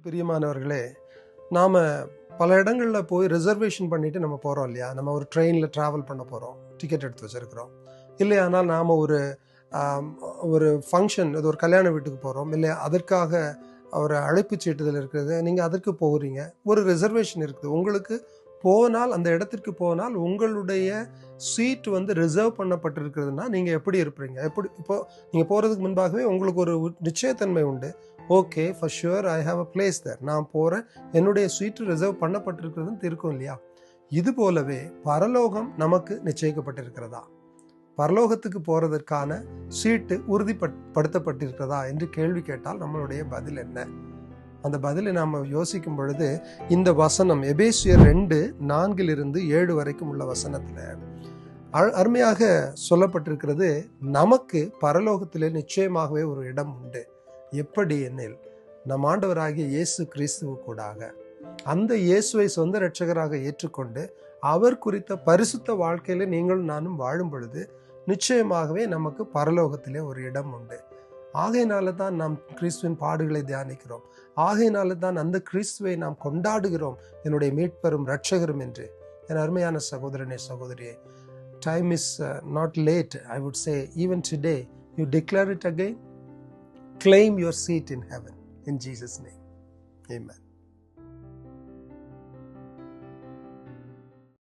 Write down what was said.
பிரியமானவர்களே, நாம் பல இடங்களில் போய் ரிசர்வேஷன் பண்ணிவிட்டு நம்ம போகிறோம் இல்லையா? நம்ம ஒரு ட்ரெயினில் ட்ராவல் பண்ண போகிறோம், டிக்கெட் எடுத்து வச்சுருக்கிறோம். இல்லையானால் நாம் ஒரு ஃபங்க்ஷன், இது ஒரு கல்யாண வீட்டுக்கு போகிறோம், இல்லை அதற்காக ஒரு அழைப்பு சீட்டுதல் இருக்கிறது, நீங்கள் அதற்கு போகிறீங்க, ஒரு ரிசர்வேஷன் இருக்குது. உங்களுக்கு போனால், அந்த இடத்திற்கு போனால் உங்களுடைய சீட் ரிசர்வ் பண்ணப்பட்டிருக்கிறதுனா நீங்கள் எப்படி இருப்பீங்க? இப்போது நீங்கள் போகிறதுக்கு முன்பாகவே உங்களுக்கு ஒரு நிச்சயத்தன்மை உண்டு. Okay, for sure I have a place there, நான் போகிறேன், என்னுடைய சீட்டு ரிசர்வ் பண்ணப்பட்டிருக்கிறதுன்னு இருக்கும் இல்லையா? இது போலவே பரலோகம் நமக்கு நிச்சயிக்கப்பட்டிருக்கிறதா? பரலோகத்துக்கு போகிறதற்கான சீட்டு உறுதிப்படுத்தப்பட்டிருக்கிறதா என்று கேள்வி கேட்டால் நம்மளுடைய பதில் என்ன? அந்த பதிலை நாம் யோசிக்கும் பொழுது, இந்த வசனம் எபேசியர் 2:4 வரைக்கும் உள்ள வசனத்தில் அருமையாக சொல்லப்பட்டிருக்கிறது. நமக்கு பரலோகத்திலே நிச்சயமாகவே ஒரு இடம் உண்டு. எப்படி எனில், நம் ஆண்டவராகிய இயேசு கிறிஸ்துவுக்கூடாக அந்த இயேசுவை சொந்த இரட்சகராக ஏற்றுக்கொண்டு அவர் குறித்த பரிசுத்த வாழ்க்கையில நீங்களும் நானும் வாழும் பொழுது நிச்சயமாகவே நமக்கு பரலோகத்திலே ஒரு இடம் உண்டு. ஆகையினால தான் நாம் கிறிஸ்துவின் பாடுகளை தியானிக்கிறோம். ஆகையினால தான் அந்த கிறிஸ்துவை நாம் கொண்டாடுகிறோம், என்னுடைய மீட்பெரும் இரட்சகரும் என்று. என் அருமையான சகோதரனே, சகோதரியே, time is not late. I would say even today you declare it again. Claim your seat in heaven in Jesus' name. Amen.